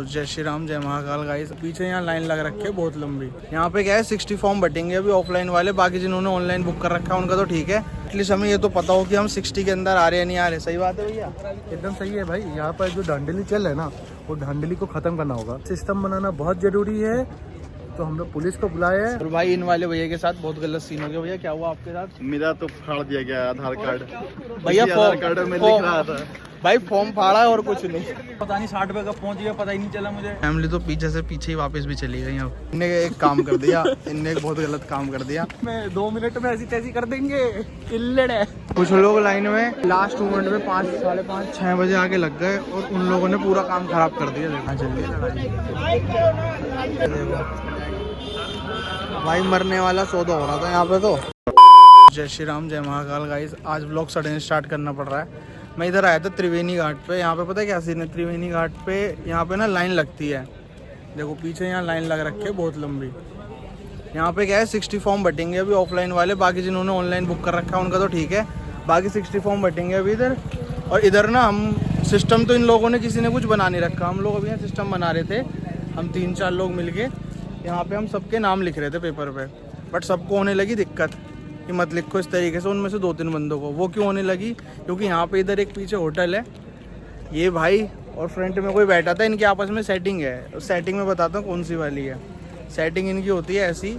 जय श्री राम, जय महाकाल गाइस। पीछे यहाँ लाइन लग रखी है बहुत लंबी। यहाँ पे क्या है 60 फॉर्म बटेंगे अभी ऑफलाइन वाले, बाकी जिन्होंने ऑनलाइन बुक कर रखा है उनका तो ठीक है। एटलीस्ट हमें ये तो पता हो कि हम 60 के अंदर आ रहे हैं नहीं आ रहे। सही बात है भैया, एकदम सही है भाई। यहाँ पर जो धांधली चल रहा है ना, वो धांधली को खत्म करना होगा। सिस्टम बनाना बहुत जरूरी है, तो हम लोग पुलिस को बुलाए हैं। और भाई इन वाले भैया के साथ बहुत गलत सीन हो गया। भैया क्या हुआ आपके साथ? मेरा तो फाड़ दिया गया आधार कार्ड। भैया आधार कार्ड में लिख रहा था भाई फॉर्म फाड़ा है और कुछ नहीं। पता नहीं 60 रुपए का पहुंच गया, पता ही नहीं चला मुझे। फैमिली तो पीछे से पीछे ही वापस भी चली गई। अब इनने एक काम कर दिया, इनने एक बहुत गलत काम कर दिया। मैं 2 मिनट में ऐसी तैसी कर देंगे, इल्लड़ है। कुछ लोग लाइन में लास्ट मोमेंट में 5, साढ़े 5, 6 बजे आके लग गए और उन लोगों ने पूरा काम खराब कर दिया। देखा चलिए भाई मरने वाला सौदा हो रहा था यहाँ पे तो। जय श्री राम, जय महाकाल गाइस। आज ब्लॉग सडन स्टार्ट करना पड़ रहा है। मैं इधर आया था त्रिवेणी घाट पे। यहाँ पे पता है क्या सीन है? त्रिवेणी घाट पे यहाँ पे ना लाइन लगती है। देखो पीछे यहाँ लाइन लग रखी है बहुत लंबी। यहाँ पे क्या है 60 फॉर्म बटेंगे अभी ऑफलाइन वाले, बाकी जिन्होंने ऑनलाइन बुक कर रखा है उनका तो ठीक है। बाकी 60 फॉर्म बटेंगे अभी इधर। और इधर ना हम सिस्टम तो इन लोगों ने किसी ने कुछ बना नहीं रखा। हम लोग अभी यहाँ सिस्टम बना रहे थे। हम 3-4 लोग मिल के यहाँ पे हम सबके नाम लिख रहे थे पेपर पे। बट सबको होने लगी दिक्कत कि मत लिखो इस तरीके से। उनमें से 2-3 बंदों को वो क्यों होने लगी? क्योंकि यहाँ पे इधर एक पीछे होटल है, ये भाई और फ्रंट में कोई बैठा था। इनके आपस में सेटिंग है। सेटिंग में बताता हूँ कौन सी वाली है। सेटिंग इनकी होती है ऐसी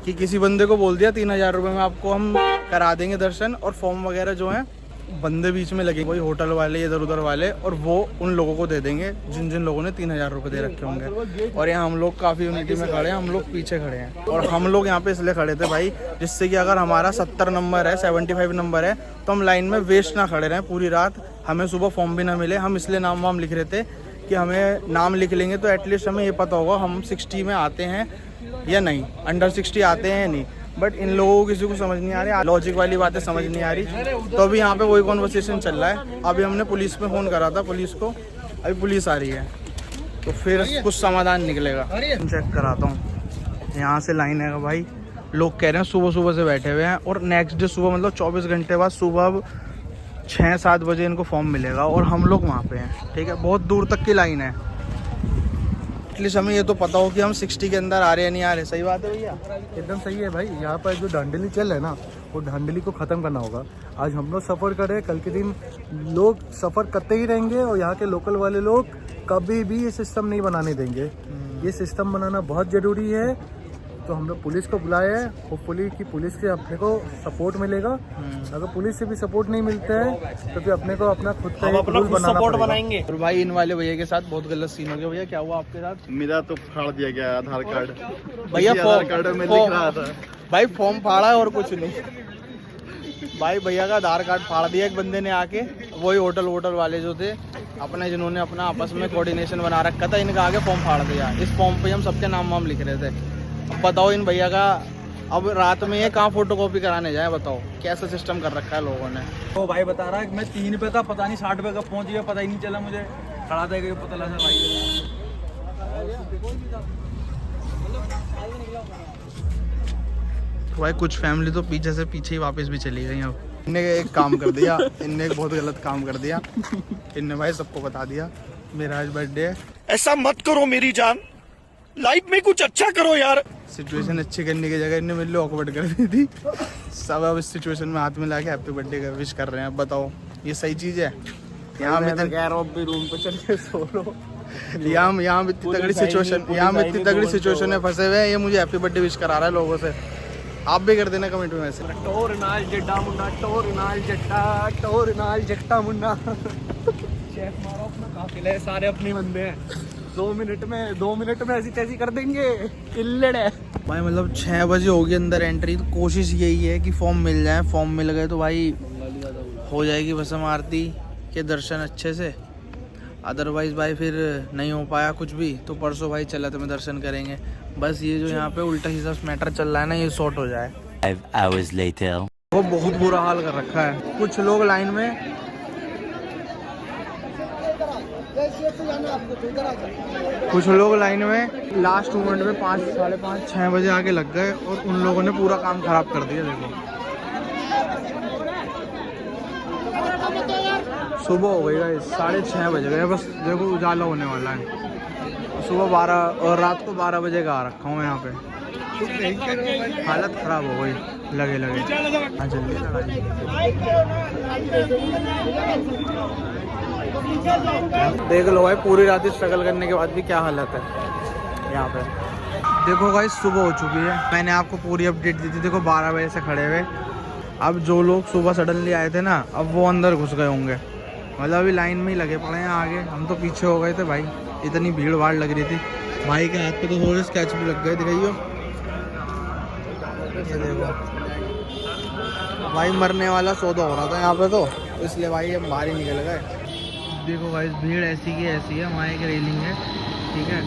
कि किसी बंदे को बोल दिया 3000 रुपये में आपको हम करा देंगे दर्शन, और फॉर्म वगैरह जो हैं बंदे बीच में लगे, वही होटल वाले इधर उधर वाले, और वो उन लोगों को दे देंगे जिन जिन लोगों ने 3000 रुपये दे रखे होंगे। और यहाँ हम लोग काफ़ी यूनिटी में खड़े हैं, हम लोग पीछे खड़े हैं। और हम लोग यहाँ पे इसलिए खड़े थे भाई, जिससे कि अगर हमारा 70 नंबर है, 75 नंबर है, तो हम लाइन में वेस्ट ना खड़े रहें पूरी रात, हमें सुबह फॉर्म भी ना मिले। हम इसलिए नाम वाम लिख रहे थे कि हमें नाम लिख लेंगे तो एटलीस्ट हमें ये पता होगा हम 60 में आते हैं या नहीं, अंडर 60 आते हैं या नहीं। बट इन लोगों को किसी को समझ नहीं आ रही, लॉजिक वाली बातें समझ नहीं आ रही। तो अभी यहाँ पे वही कॉन्वर्सेशन चल रहा है। अभी हमने पुलिस में फ़ोन करा था पुलिस को, अभी पुलिस आ रही है तो फिर कुछ समाधान निकलेगा। चेक कराता हूँ। यहाँ से लाइन है भाई, लोग कह रहे हैं सुबह सुबह से बैठे हुए हैं, और नेक्स्ट डे सुबह मतलब 24 घंटे बाद सुबह 6-7 बजे इनको फॉर्म मिलेगा, और हम लोग वहाँ पे हैं। ठीक है, बहुत दूर तक की लाइन है। एटलीस्ट हमें ये तो पता हो कि हम 60 के अंदर आ रहे हैं नहीं आ रहे। सही बात है भैया, एकदम सही है भाई। यहाँ पर जो धांधली चल रहा है ना, वो धांधली को खत्म करना होगा। आज हम लोग सफ़र कर रहे हैं, कल के दिन लोग सफ़र करते ही रहेंगे, और यहाँ के लोकल वाले लोग कभी भी ये सिस्टम नहीं बनाने देंगे। ये सिस्टम बनाना बहुत ज़रूरी है, तो हम लोग पुलिस को बुलाए हैं। होपफुली कि पुलिस से अपने को सपोर्ट मिलेगा। अगर पुलिस से भी सपोर्ट नहीं मिलता है तो फिर अपने को अपना खुद का एक रूल बनाना पड़ेगा। और भाई इन वाले भैया के साथ बहुत गलत सीन हो गया। भैया क्या हुआ आपके साथ? मेरा तो फाड़ दिया गया आधार कार्ड। भैया आधार कार्ड में लिख रहा था भाई फॉर्म फाड़ा है और कुछ नहीं। भाई भैया का आधार कार्ड फाड़ दिया एक बंदे ने आके। वही होटल वाले जो थे अपने, जिन्होंने अपना आपस में कोऑर्डिनेशन बना रखा था, इनका आगे फॉर्म फाड़ दिया। इस फॉर्म पे हम सबके नाम वाम लिख रहे थे। अब बताओ इन भैया का, अब रात में ये कहाँ फोटोकॉपी कराने जाए? बताओ कैसा सिस्टम कर रखा है लोगों ने। तो भाई बता रहा है कि मैं 3 पे था, पता नहीं 60 रुपए का पहुंच गया, पता ही नहीं चला मुझे। खड़ा था कि पता लगा भाई। तो भाई कुछ फैमिली तो पीछे से पीछे ही वापस भी चली गई। अब इनने एक काम कर दिया, इनने एक बहुत गलत काम कर दिया। इनने भाई सबको बता दिया मेरा आज बर्थडे है। ऐसा मत करो मेरी जान, लाइफ में कुछ अच्छा करो यार। सिचुएशन अच्छी करने की जगह इन्हें मेरे लिए ऑकवर्ड कर दी थी। सब अब इस सिचुएशन में हाथ मिला के हैप्पी बर्थडे का विश कर रहे हैं। अब बताओ ये सही चीज़ है? यहाँ में भी रूम पे चल के सो लो। यहाँ इतनी तगड़ी सिचुएशन, यहाँ में इतनी तगड़ी सिचुएशन में फंसे हुए हैं, ये मुझे हैप्पी बर्थडे विश करा रहा है लोगों से। आप भी कर देना कमेंट में वैसे। टोर नाल जट्टा मुंडा, टोर नाल जट्टा, टोर नाल जट्टा मुंडा। चेक मारो अपना काफिला, सारे अपने बंदे हैं। 2 मिनट में ऐसी तैसी कर देंगे, इल्लड़ है भाई। मतलब 6 बजे होगी अंदर एंट्री, तो कोशिश यही है कि फॉर्म मिल जाए। फॉर्म मिल गए तो भाई हो जाएगी बस हम आरती के दर्शन अच्छे से। अदरवाइज भाई फिर नहीं हो पाया कुछ भी तो परसों भाई चलत में दर्शन करेंगे। बस ये जो यहाँ पे उल्टा सीधा मैटर चल रहा है ना, ये सॉर्ट हो जाए। 5 hours later. वो बहुत बुरा हाल कर रखा है। कुछ लोग लाइन में लास्ट मोमेंट में 5, साढ़े 5, 6 बजे आके लग गए, और उन लोगों ने पूरा काम खराब कर दिया। देखो सुबह हो गई गाइस, 6:30 बज गए। बस देखो उजाला होने वाला है। सुबह 12 और रात को 12 बजे का आ रखा हूँ मैं यहाँ पे। हालत ख़राब हो गई लगे लगे। हाँ जल्दी देख लो भाई, पूरी रात स्ट्रगल करने के बाद भी क्या हालत है यहाँ पे। देखो भाई सुबह हो चुकी है, मैंने आपको पूरी अपडेट दी थी। देखो 12 बजे से खड़े हुए, अब जो लोग सुबह सडनली आए थे ना, अब वो अंदर घुस गए होंगे। मतलब अभी लाइन में ही लगे पड़े हैं आगे, हम तो पीछे हो गए थे भाई, इतनी भीड़ भाड़ लग रही थी। भाई के हाथ पे तो थोड़े स्केच भी लग गए, दिखाइयो ये देखो भाई, मरने वाला सौदा हो रहा था यहाँ पे तो इसलिए भाई हम बाहर ही निकल गए। देखो भाई भीड़ ऐसी की ऐसी है, वहाँ एक रेलिंग है ठीक है,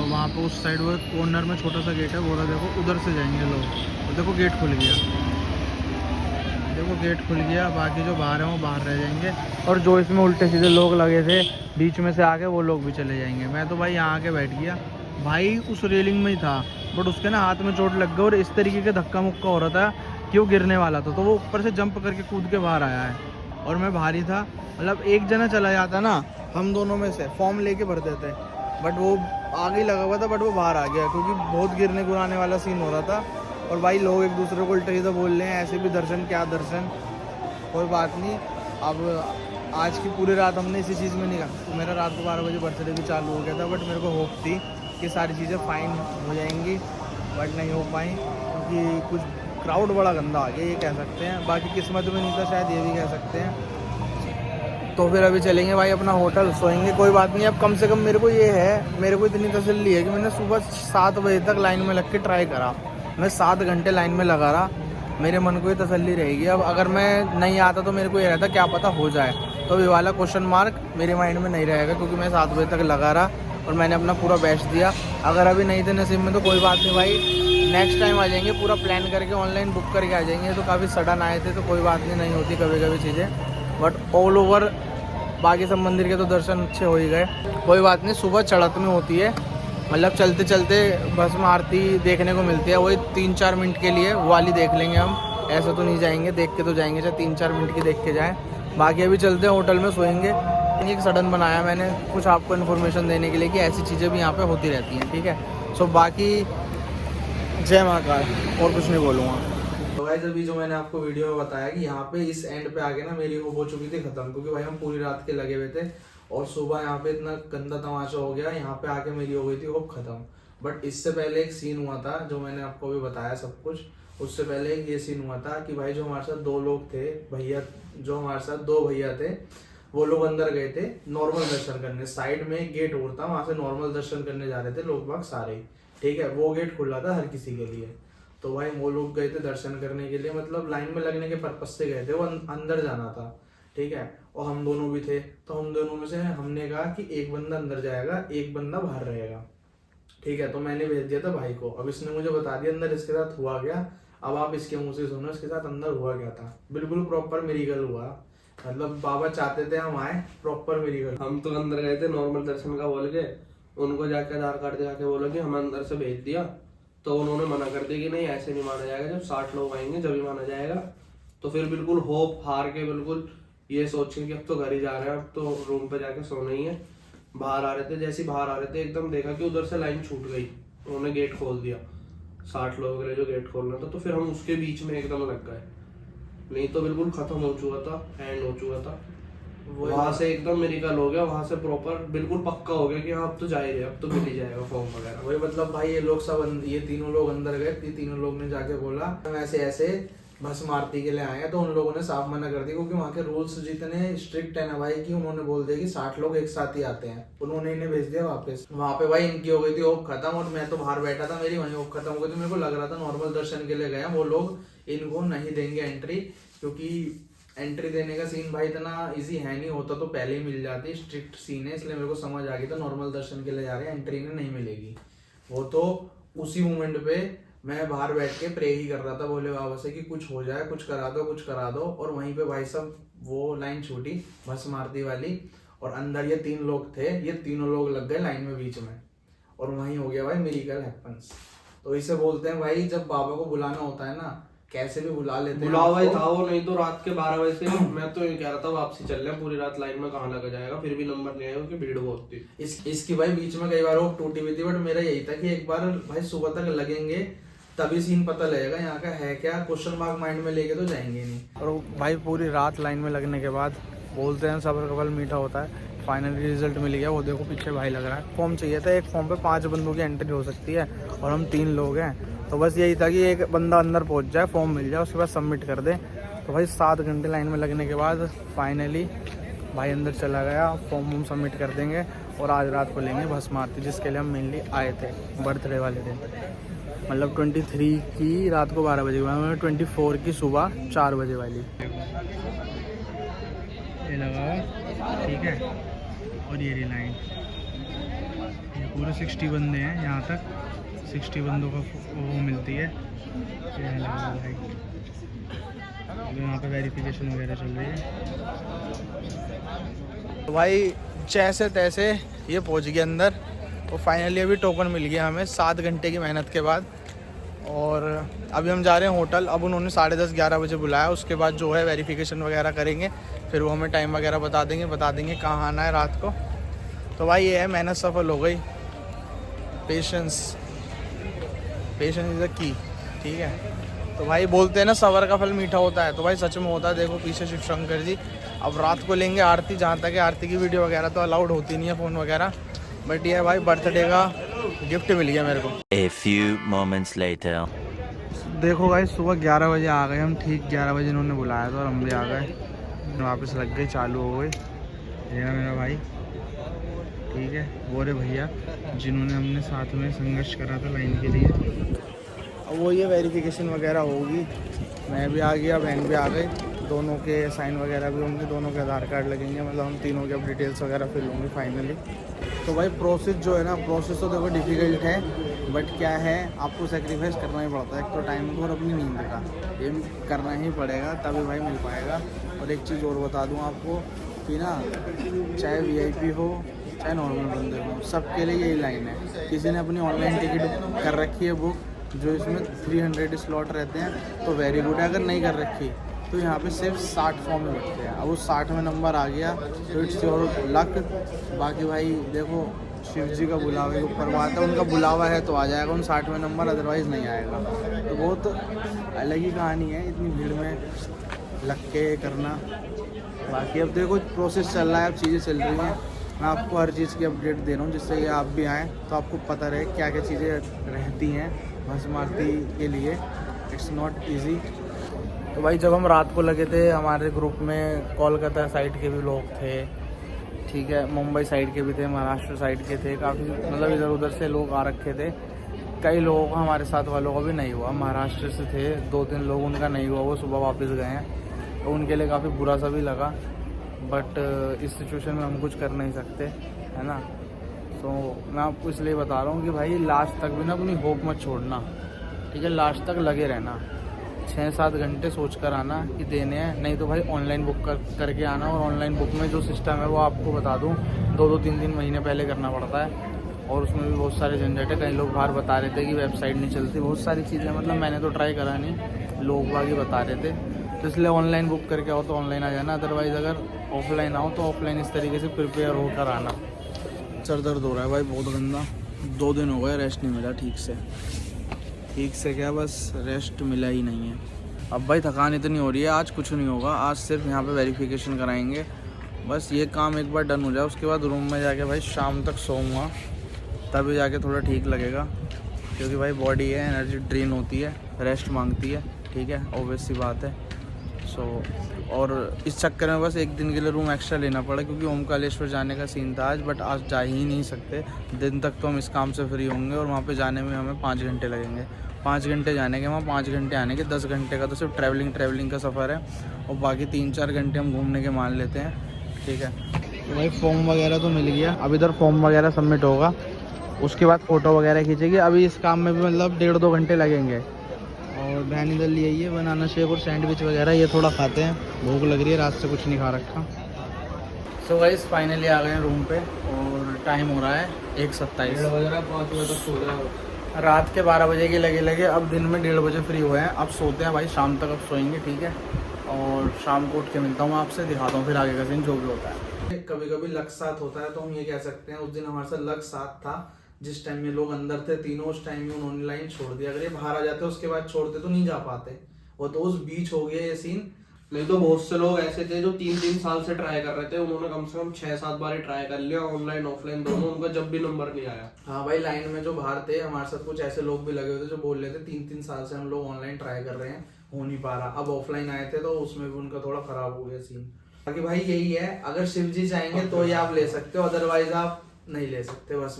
वहाँ पे उस साइड वो कॉर्नर में छोटा सा गेट है, वो रहा देखो, उधर से जाएंगे लोग। और देखो गेट खुल गया, देखो गेट खुल गया, बाकी जो बाहर हैं वो बाहर रह जाएंगे, और जो इसमें उल्टे सीधे लोग लगे थे बीच में से आके वो लोग भी चले जाएंगे। मैं तो भाई यहाँ आके बैठ गया, भाई उस रेलिंग में ही था, बट उसके ना हाथ में चोट लग गई और इस तरीके का धक्का मुक्का हो रहा था कि वो गिरने वाला था, तो वो ऊपर से जंप करके कूद के बाहर आया है और मैं बाहर ही था। मतलब एक जना चला जाता ना, हम दोनों में से फॉर्म लेके भरते थे, बट वो आगे लगा हुआ था, बट वो बाहर आ गया क्योंकि बहुत गिरने गुराने वाला सीन हो रहा था। और भाई लोग एक दूसरे को उल्टे सीधे बोल रहे हैं, ऐसे भी दर्शन क्या दर्शन, कोई बात नहीं। अब आज की पूरी रात हमने इसी चीज़ में निकाला। मेरा रात को 12 बजे बर्थडे भी चालू हो गया था, बट मेरे को होप थी कि सारी चीज़ें फाइन हो जाएंगी, बट नहीं हो पाई क्योंकि कुछ क्राउड बड़ा गंदा आ गया, ये कह सकते हैं। बाकी किस्मत में नहीं था शायद, ये भी कह सकते हैं। तो फिर अभी चलेंगे भाई अपना होटल, सोएंगे, कोई बात नहीं। अब कम से कम मेरे को ये है, मेरे को इतनी तसल्ली है कि मैंने सुबह 7 बजे तक लाइन में लग के ट्राई करा, मैं 7 घंटे लाइन में लगा रहा, मेरे मन को ये तसल्ली रहेगी। अब अगर मैं नहीं आता तो मेरे को ये रहता क्या पता हो जाए, तो ये वाला क्वेश्चन मार्क मेरे माइंड में नहीं रहेगा, क्योंकि मैं 7 बजे तक लगा रहा और मैंने अपना पूरा बेस्ट दिया। अगर अभी नहीं थे नसीब में तो कोई बात नहीं भाई, नेक्स्ट टाइम आ जाएंगे, पूरा प्लान करके ऑनलाइन बुक करके आ जाएंगे। तो काफ़ी सडन आए थे तो कोई बात नहीं होती कभी कभी चीज़ें, बट ऑल ओवर बाकी सब मंदिर के तो दर्शन अच्छे हो ही गए। कोई बात नहीं, सुबह चढ़त में होती है, मतलब चलते चलते भस्म आरती देखने को मिलती है, वही 3-4 मिनट के लिए वो वाली देख लेंगे हम, ऐसा तो नहीं जाएंगे, देख के तो जाएंगे, चाहे 3-4 मिनट की देख के जाएँ। बाकी अभी चलते हैं होटल में, सोएंगे। एक सडन बनाया मैंने कुछ आपको इन्फॉर्मेशन देने के लिए कि ऐसी चीज़ें भी यहाँ पे होती रहती हैं, ठीक है। सो बाकी जय महाकाल, और कुछ नहीं बोलूँगा। तो गाइस अभी जो मैंने आपको वीडियो में बताया कि यहाँ पे इस एंड पे आके ना मेरी होप हो चुकी थी खत्म, क्योंकि भाई हम पूरी रात के लगे हुए थे और सुबह यहाँ पे इतना गंदा तमाशा हो गया, यहाँ पे आके मेरी हो गई थी होप खत्म। बट इससे पहले एक सीन हुआ था जो मैंने आपको भी बताया सब कुछ। उससे पहले एक ये सीन हुआ था कि भाई जो हमारे साथ 2 लोग थे भैया, जो हमारे साथ 2 भैया थे, वो लोग अंदर गए थे नॉर्मल दर्शन करने। साइड में एक गेट और था, वहां से नॉर्मल दर्शन करने जा रहे थे लोग बाग सारे, ठीक है। वो गेट खुला था हर किसी के लिए, तो भाई वो लोग गए थे दर्शन करने के लिए, मतलब लाइन में लगने के पर्पज से गए थे, वो अंदर जाना था, ठीक है। और हम दोनों भी थे, तो हम दोनों में से हमने कहा कि एक बंदा अंदर जाएगा, एक बंदा बाहर रहेगा, ठीक है। तो मैंने भेज दिया था भाई को, अब इसने मुझे बता दिया अंदर इसके साथ हुआ क्या। अब आप इसके मुंह से सुनो इसके साथ अंदर हुआ क्या था। बिल्कुल प्रॉपर मिरेकल हुआ, मतलब बाबा चाहते थे हम आए, प्रॉपर मिरेकल। हम तो अंदर गए थे नॉर्मल दर्शन का बोल के, उनको जाके आधार कार्ड दिखा के बोला कि हम अंदर से भेज दिया, तो उन्होंने मना कर दिया कि नहीं ऐसे नहीं माना जाएगा, जब 60 लोग आएंगे जब ही माना जाएगा। तो फिर बिल्कुल होप हार के, बिल्कुल ये सोच के कि अब तो घर ही जा रहे हैं, अब तो रूम पे जाके सोना ही है, बाहर आ रहे थे। जैसे ही बाहर आ रहे थे एकदम देखा कि उधर से लाइन छूट गई, उन्होंने गेट खोल दिया, 60 लोगों के लिए जो गेट खोलना था। तो फिर हम उसके बीच में एकदम लग गए, नहीं तो बिल्कुल खत्म हो चुका था, एंड हो चुका था। वहां से एकदम मिरेकल हो गया, वहां से प्रॉपर बिल्कुल पक्का हो गया कि हाँ अब तो जा ही रहे, अब तो मिल ही जाएगा फॉर्म वगैरह। वही मतलब भाई ये लोग सब, ये तीनों लोग अंदर गए, तीनों लोग ने जाके बोला हम ऐसे ऐसे भस्म आरती के लिए आए हैं, तो उन लोगों ने साफ मना कर दिया, क्योंकि वहाँ के रूल्स जितने स्ट्रिक्ट है ना भाई, कि उन्होंने बोल दिया कि 60 लोग एक साथ ही आते हैं। उन्होंने इन्हें भेज दिया वापस। वहाँ पे भाई इनकी हो गई थी होप खत्म, और मैं तो बाहर बैठा था, मेरी वहीं होप खत्म हो गई थी। मेरे को लग रहा था नॉर्मल दर्शन के लिए गए वो लोग, इनको नहीं देंगे एंट्री, क्योंकि एंट्री देने का सीन भाई इतना इजी है नहीं, होता तो पहले ही मिल जाती, स्ट्रिक्ट सीन है, इसलिए मेरे को समझ आ गई था नॉर्मल दर्शन के लिए जा रहे हैं, एंट्री इन्हें नहीं मिलेगी। वो तो उसी मोमेंट पे मैं बाहर बैठ के प्रे ही कर रहा था भोले बाबा से कि कुछ हो जाए, कुछ करा दो, कुछ करा दो। और वहीं पे भाई साहब वो लाइन छूटी भस्म आरती वाली, और अंदर ये 3 लोग थे, ये तीनों लोग लग गए लाइन में बीच में, और वहीं हो गया भाई मिरेकल हैपेंस। तो इसे बोलते हैं भाई जब बाबा को बुलाना होता है ना, कैसे भी बुला लेते हैं बुलावा ही आपको। था वो, नहीं तो रात के 12 बजे से मैं तो ये कह रहा था वापसी चल रहे हैं, पूरी रात लाइन में कहाँ लगा जाएगा, फिर भी नंबर नहीं आया क्योंकि भीड़ बहुत थी। इसकी भाई बीच में कई बार वो टूटी हुई थी, बट मेरा यही था कि एक बार भाई सुबह तक लगेंगे तभी सीन पता लगेगा यहाँ का है क्या, क्वेश्चन मार्क माइंड में लेके तो जाएंगे नहीं। और भाई पूरी रात लाइन में लगने के बाद बोलते हैं सब्र का फल मीठा होता है, फाइनली रिजल्ट मिल गया। वो देखो पीछे भाई लग रहा है। फॉर्म चाहिए था, एक फॉर्म पे 5 बंदों की एंट्री हो सकती है और हम 3 लोग हैं, तो बस यही था कि एक बंदा अंदर पहुंच जाए, फॉर्म मिल जाए, उसके बाद सबमिट कर दे। तो भाई 7 घंटे लाइन में लगने के बाद फाइनली भाई अंदर चला गया, फॉर्म सबमिट कर देंगे और आज रात को लेंगे भस्म आरती, जिसके लिए हम मेनली आए थे बर्थडे वाले दिन। मतलब 23 की रात को 12 बजे, 24 की सुबह 4 बजे वाली ये लगा हुआ, ठीक है। और ये लाइन, ये पूरे 60 बंदे हैं यहाँ तक, 60 बंदों का वो मिलती है। ये लगा हुआ है, अभी यहाँ पे वेरिफिकेशन वगैरह चल रही है। तो भाई जैसे तैसे ये पहुँच गया अंदर, तो फाइनली अभी टोकन मिल गया हमें 7 घंटे की मेहनत के बाद। और अभी हम जा रहे हैं होटल। अब उन्होंने 10:30-11 बजे बुलाया, उसके बाद जो है वेरिफिकेशन वगैरह करेंगे, फिर वो हमें टाइम वगैरह बता देंगे कहाँ आना है रात को। तो भाई ये है, मेहनत सफल हो गई। पेशेंस इज़ द की, ठीक है। तो भाई बोलते हैं ना सबर का फल मीठा होता है, तो भाई सच में होता है। देखो पीछे शिव शंकर जी। अब रात को लेंगे आरती, जहाँ तक है आरती की वीडियो वगैरह तो अलाउड होती नहीं है, फ़ोन वगैरह, बट ये भाई बर्थडे का गिफ्ट मिल गया मेरे को। A few moments later. देखो भाई सुबह 11 बजे आ गए हम, ठीक 11 बजे इन्होंने बुलाया था और हम भी आ गए, वापस लग गई, चालू हो गई। ये है मेरा भाई, ठीक है। वो रे भैया जिन्होंने हमने साथ में संघर्ष करा था लाइन के लिए। अब वो ये वेरिफिकेशन वगैरह होगी, मैं भी आ गया, बहन भी आ गई, दोनों के साइन वगैरह भी होंगे, दोनों के आधार कार्ड लगेंगे, मतलब हम तीनों के अब डिटेल्स वगैरह फिल होंगे फाइनली। तो भाई प्रोसेस जो है ना, प्रोसेस तो देखो डिफ़िकल्ट है, बट क्या है आपको सेक्रीफाइस करना ही पड़ता है। एक तो टाइम को और अपनी नींद का, ये करना ही पड़ेगा तभी भाई मिल पाएगा। और एक चीज़ और बता दूँ आपको कि ना, चाहे VIP हो चाहे नॉर्मल बंदे हो, सबके लिए यही लाइन है। किसी ने अपनी ऑनलाइन टिकट कर रखी है बुक, जो इसमें 300 स्लॉट रहते हैं, तो वेरी गुड है। अगर नहीं कर रखी तो यहाँ पे सिर्फ 60 फॉर्म में बैठते हैं। अब उस 60 में नंबर आ गया तो इट्स योर लक। बाकी भाई देखो शिव जी का बुलावा के ऊपर बात है, उनका बुलावा है तो आ जाएगा उन 60 में नंबर, अदरवाइज़ नहीं आएगा। तो बहुत अलग ही कहानी है इतनी भीड़ में लग के करना। बाकी अब देखो प्रोसेस चल रहा है, अब चीज़ें चल रही हैं, मैं आपको हर चीज़ की अपडेट दे रहा हूँ, जिससे कि आप भी आएँ तो आपको पता रहे क्या क्या चीज़ें रहती हैं भस्म आरती के लिए। It's not easy. तो भाई जब हम रात को लगे थे, हमारे ग्रुप में कोलकाता साइड के भी लोग थे, ठीक है, मुंबई साइड के भी थे, महाराष्ट्र साइड के थे, काफ़ी मतलब इधर उधर से लोग आ रखे थे। कई लोगों का, हमारे साथ वालों का भी नहीं हुआ। महाराष्ट्र से थे 2-3 लोग, उनका नहीं हुआ, वो सुबह वापस गए हैं, तो उनके लिए काफ़ी बुरा सा भी लगा। बट इस सिचुएशन में हम कुछ कर नहीं सकते, है ना। तो मैं आपको इसलिए बता रहा हूँ कि भाई लास्ट तक भी ना अपनी होप मत छोड़ना, ठीक है। लास्ट तक लगे रहना, 6-7 घंटे सोच कर आना कि देने हैं, नहीं तो भाई ऑनलाइन बुक करके आना। और ऑनलाइन बुक में जो सिस्टम है वो आपको बता दूँ 2-3 महीने पहले करना पड़ता है, और उसमें भी बहुत सारे झंझट है। कई लोग बाहर बता रहे थे कि वेबसाइट नहीं चलती, बहुत सारी चीज़ें, मतलब मैंने तो ट्राई करा नहीं, लोग बाग ही बता रहे थे। तो इसलिए ऑनलाइन बुक करके आओ तो ऑनलाइन आ जाना, अदरवाइज़ अगर ऑफलाइन आओ तो ऑफलाइन इस तरीके से प्रिपेयर होकर आना। सर दर्द हो रहा है भाई बहुत गंदा, 2 दिन हो गए रेस्ट नहीं मिला ठीक से क्या, बस रेस्ट मिला ही नहीं है। अब भाई थकान इतनी हो रही है, आज कुछ नहीं होगा, आज सिर्फ यहाँ पे वेरिफिकेशन कराएंगे, बस ये काम एक बार डन हो जाए, उसके बाद रूम में जाके भाई शाम तक सोऊंगा, तभी जाके थोड़ा ठीक लगेगा। क्योंकि भाई बॉडी है, एनर्जी ड्रेन होती है, रेस्ट मांगती है, ठीक है, ऑब्वियस सी बात है। और इस चक्कर में बस एक दिन के लिए रूम एक्स्ट्रा लेना पड़ा, क्योंकि ओमकालेश्वर जाने का सीन था आज, बट आज जा ही नहीं सकते। दिन तक तो हम इस काम से फ्री होंगे, और वहाँ पे जाने में हमें 5 घंटे लगेंगे। 5 घंटे जाने के, वहाँ 5 घंटे आने के, 10 घंटे का तो सिर्फ ट्रैवलिंग का सफ़र है, और बाकी 3-4 घंटे हम घूमने के मान लेते हैं, ठीक है। तो भाई फॉर्म वगैरह तो मिल गया, अब इधर फॉर्म वगैरह सबमिट होगा, उसके बाद फ़ोटो वगैरह खींचेगी। अभी इस काम में भी मतलब 1.5-2 घंटे लगेंगे। और बहन इधर लिए ये बनाना शेक और सैंडविच वगैरह, ये थोड़ा खाते हैं, भूख लग रही है, रात से कुछ नहीं खा रखा। सो गाइस फाइनली आ गए हैं रूम पे, और टाइम हो रहा है 1:27। 1:30 बज रहा है, 5 बजे तक सो जाओ। रात के 12 बजे के लगे अब दिन में 1:30 बजे फ्री हुए हैं। अब सोते हैं भाई, शाम तक अब सोएंगे, ठीक है। और शाम को उठ के मिलता हूँ आपसे, दिखाता हूँ फिर आगे का सीन जो भी होता है। कभी कभी लक साथ होता है, तो हम ये कह सकते हैं उस दिन हमारे साथ लक साथ था। जिस टाइम में लोग अंदर थे तीनों, उस टाइम में उन्होंने लाइन छोड़ दिया। अगर ये बाहर आ जाते उसके बाद छोड़ते तो नहीं जा पाते। वो तो उस बीच हो गया ये सीन। नहीं तो बहुत से लोग ऐसे थे जो 3-3 साल से ट्राई कर रहे थे, उन्होंने कम से कम 6-7 बार ट्राई कर लिया, ऑनलाइन ऑफलाइन दोनों, उनका जब भी नंबर नहीं आया। हाँ भाई, लाइन में जो बाहर थे हमारे साथ कुछ ऐसे लोग भी लगे हुए थे जो बोल रहे थे 3-3 साल से हम लोग ऑनलाइन ट्राई कर रहे हैं, हो नहीं पा रहा। अब ऑफलाइन आए थे तो उसमें भी उनका थोड़ा खराब हो गया सीन। बाकी भाई यही है, अगर शिव जी चाहेंगे तो ये आप ले सकते हो, अदरवाइज आप नहीं ले सकते। बस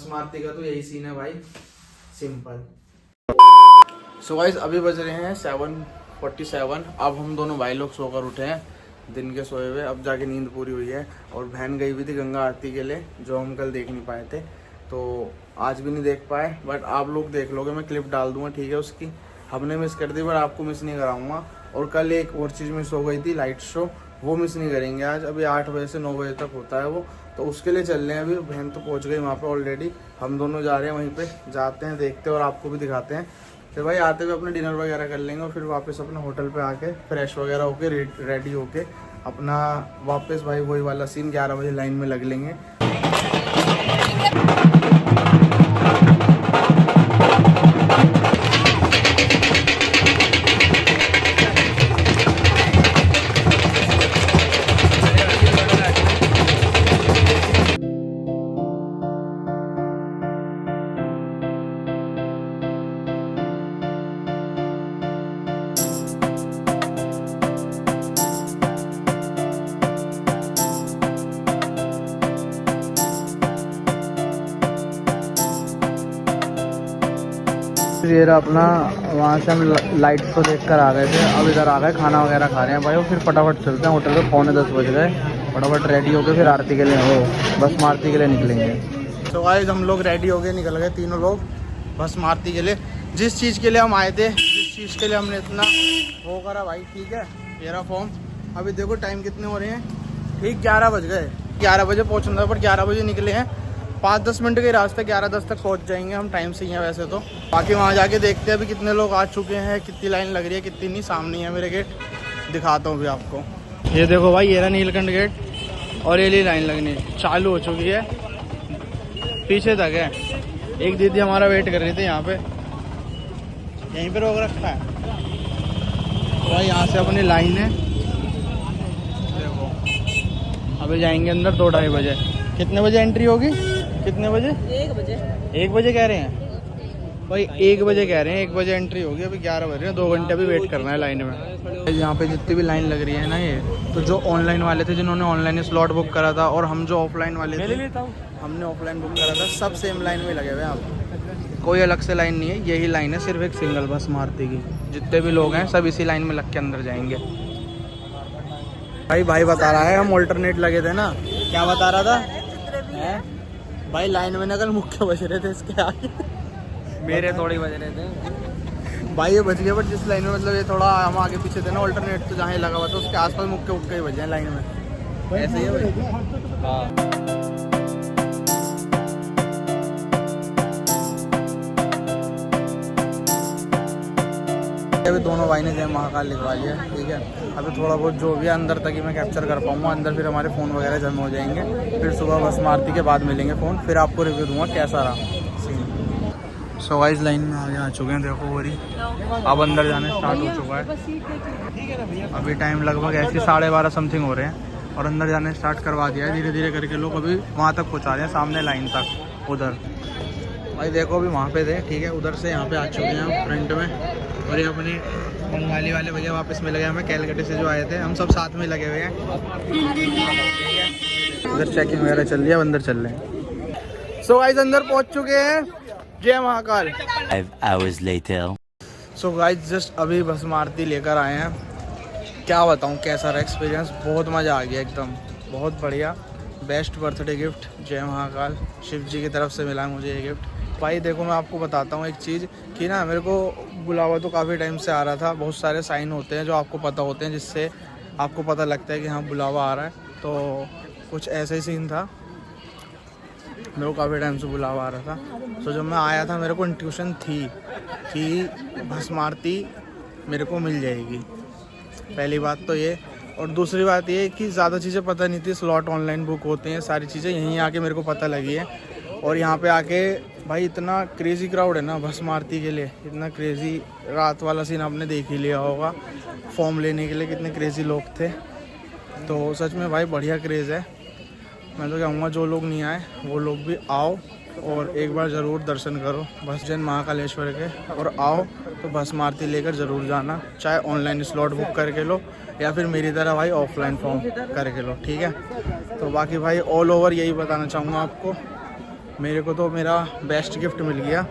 मारती का तो यही सीन है भाई, सिंपल। सो गाइस अभी बज रहे हैं 7:47। अब हम दोनों भाई लोग सोकर उठे हैं, दिन के सोए हुए। अब जाके नींद पूरी हुई है। और बहन गई हुई थी गंगा आरती के लिए, जो हम कल देख नहीं पाए थे, तो आज भी नहीं देख पाए। बट आप लोग देख लोगे, मैं क्लिप डाल दूंगा, ठीक है। उसकी हमने मिस कर दी, बट आपको मिस नहीं कराऊंगा। और कल एक और चीज़ मिस हो गई थी, लाइट शो, वो मिस नहीं करेंगे आज। अभी 8 बजे से 9 बजे तक होता है वो, तो उसके लिए चल रहे हैं। अभी बहन तो पहुंच गई वहाँ पे ऑलरेडी, हम दोनों जा रहे हैं वहीं पे, जाते हैं, देखते हैं और आपको भी दिखाते हैं। फिर भाई आते हुए अपने डिनर वगैरह कर लेंगे और फिर वापस अपने होटल पे आके फ्रेश वगैरह होके रेडी होके अपना वापस भाई वही वाला सीन 11 बजे लाइन में लग लेंगे। ये रहा अपना, वहाँ से हम लाइट शो देख कर आ गए थे। अब इधर आ गए, खाना वगैरह खा रहे हैं भाई, और फिर फटाफट चलते हैं होटल पे। 9:45 बज गए, फटाफट रेडी हो गए, फिर आरती के लिए बस आरती के लिए निकलेंगे। तो गाइस हम लोग रेडी हो गए, निकल गए तीनों लोग बस आरती के लिए। जिस चीज़ के लिए हम आए थे, जिस चीज़ के लिए हमने इतना वो करा भाई, ठीक है। मेरा फॉर्म अभी देखो टाइम कितने हो रहे हैं, ठीक 11 बज गए। 11 बजे पहुँचना था, पर 11 बजे निकले हैं। 5-10 मिनट के रास्ते, 11:10 तक पहुंच जाएंगे हम, टाइम से ही हैं वैसे तो। बाकी वहाँ जाके देखते हैं अभी कितने लोग आ चुके हैं, कितनी लाइन लग रही है, कितनी नहीं। सामने है मेरे गेट, दिखाता हूँ भी आपको। ये देखो भाई, ये रहा नीलकंठ गेट, और ये लाइन लगनी चालू हो चुकी है, पीछे तक है। एक दीदी हमारा वेट कर रही थी यहाँ पे, यहीं पर रोक रखा है भाई। यहाँ से अपनी लाइन है, देखो अभी जाएंगे अंदर 2-2:30 बजे। कितने बजे एंट्री होगी? कितने बजे? 1 बजे कह रहे हैं भाई, 1 बजे कह रहे हैं, 1 बजे एंट्री होगी। अभी 11 बज रहे हैं, 2 घंटे अभी वेट करना है लाइन में। यहाँ पे जितनी भी लाइन लग रही है ना, ये तो जो ऑनलाइन वाले थे, जिन्होंने ऑनलाइन स्लॉट बुक करा था, और हम जो ऑफलाइन वाले थे, हमने ऑफलाइन बुक करा था, सब सेम लाइन में लगे हुए हैं। आप कोई अलग से लाइन नहीं है, यही लाइन है, सिर्फ एक सिंगल बस मारती की। जितने भी लोग हैं सब इसी लाइन में लग के अंदर जाएंगे। भाई बता रहा है हम ऑल्टरनेट लगे थे ना, क्या बता रहा था भाई? लाइन में नकल मुख्य बज रहे थे इसके आगे, मेरे थोड़ी बज रहे थे भाई। ये बच गया, बट जिस लाइन में मतलब ये थोड़ा हम आगे पीछे थे ना, ऑल्टरनेट तो जहाँ लगा हुआ था उसके आसपास मुख्य ही बजे हैं लाइन में। ऐसे ही है भाई। हाँ अभी दोनों भाई ने जय महाकाल लिखवा लिया, ठीक है। अभी थोड़ा बहुत जो भी अंदर तक ही मैं कैप्चर कर पाऊंगा, अंदर फिर हमारे फ़ोन वगैरह जमा हो जाएंगे। फिर सुबह बस आरती के बाद मिलेंगे फ़ोन, फिर आपको रिव्यू दूंगा कैसा रहा। सो गाइस लाइन में आगे आ चुके हैं, देखो वरी अब अंदर जाने स्टार्ट हो चुका है। अभी टाइम लगभग ऐसे 12:30 समथिंग हो रहे हैं, और अंदर जाने स्टार्ट करवा दिया है धीरे धीरे करके। लोग अभी वहाँ तक पहुँचा रहे हैं, सामने लाइन तक। उधर भाई देखो अभी वहाँ पे थे, ठीक है। उधर से यहाँ पे आ चुके हैं फ्रंट में, और ये अपने बंगाली वाले भैया वापस मिल गए हमें, कैलकटे से जो आए थे। हम सब साथ में लगे हुए हैं, उधर चेकिंग वगैरह चल रही है, अंदर चल रहे हैं। सो गाइस अंदर पहुंच चुके हैं, जय Mahakal. 5 hours later. So guys just अभी बस आरती लेकर आए हैं। क्या बताऊं कैसा रहा एक्सपीरियंस, बहुत मज़ा आ गया एकदम, बहुत बढ़िया। बेस्ट बर्थडे गिफ्ट जय महाकाल, शिव जी की तरफ से मिला मुझे ये गिफ्ट। भाई देखो मैं आपको बताता हूँ एक चीज़ कि ना, मेरे को बुलावा तो काफ़ी टाइम से आ रहा था। बहुत सारे साइन होते हैं जो आपको पता होते हैं, जिससे आपको पता लगता है कि हाँ बुलावा आ रहा है। तो कुछ ऐसा ही सीन था, मेरे को काफ़ी टाइम से बुलावा आ रहा था। तो जब मैं आया था मेरे को इंट्यूशन थी कि भस्म आरती मेरे को मिल जाएगी, पहली बात तो ये। और दूसरी बात ये कि ज़्यादा चीज़ें पता नहीं थी, स्लॉट ऑनलाइन बुक होते हैं, सारी चीज़ें यहीं आके मेरे को पता लगी है। और यहाँ पे आके भाई इतना क्रेज़ी क्राउड है ना भस्म आरती के लिए, इतना क्रेज़ी। रात वाला सीन आपने देख ही लिया होगा, फॉर्म लेने के लिए कितने क्रेज़ी लोग थे। तो सच में भाई बढ़िया क्रेज़ है। मैं तो कहूँगा जो लोग नहीं आए वो लोग भी आओ और एक बार ज़रूर दर्शन करो भस्म महाकालेश्वर के, और आओ तो भस्म आरती लेकर ज़रूर जाना, चाहे ऑनलाइन स्लॉट बुक करके लो या फिर मेरी तरह भाई ऑफलाइन फॉर्म करके लो, ठीक है। तो बाकी भाई ऑल ओवर यही बताना चाहूँगा आपको, मेरे को तो मेरा बेस्ट गिफ्ट मिल गया,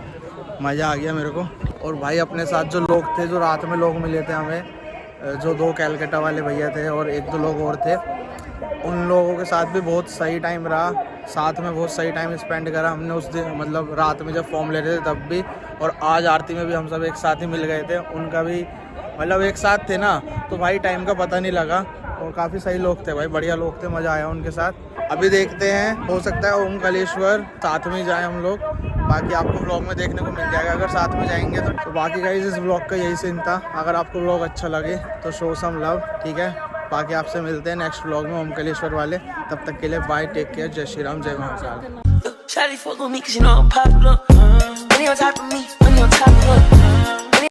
मज़ा आ गया मेरे को। और भाई अपने साथ जो लोग थे, जो रात में लोग मिले थे हमें, जो 2 कैलकाटा वाले भैया थे और 1-2 लोग और थे, उन लोगों के साथ भी बहुत सही टाइम रहा, साथ में बहुत सही टाइम स्पेंड करा हमने उस दिन, मतलब रात में जब फॉर्म ले रहे थे तब भी, और आज आरती में भी हम सब एक साथ ही मिल गए थे। उनका भी मतलब एक साथ थे ना, तो भाई टाइम का पता नहीं लगा, और काफ़ी सही लोग थे भाई, बढ़िया लोग थे, मज़ा आया उनके साथ। अभी देखते हैं, हो सकता है ओमकालेश्वर साथ में जाएं हम लोग, बाकी आपको व्लॉग में देखने को मिल जाएगा अगर साथ में जाएंगे तो। बाकी गाइस इस व्लॉग का यही सीन था, अगर आपको व्लॉग अच्छा लगे तो शो सम लव, ठीक है। बाकी आपसे मिलते हैं नेक्स्ट व्लॉग में ओमकालेश्वर वाले, तब तक के लिए बाय, टेक केयर, जय श्री राम, जय Mahakal. Shawty fuck with me 'cause you know I'm popular. Money on top of me, money on top of her.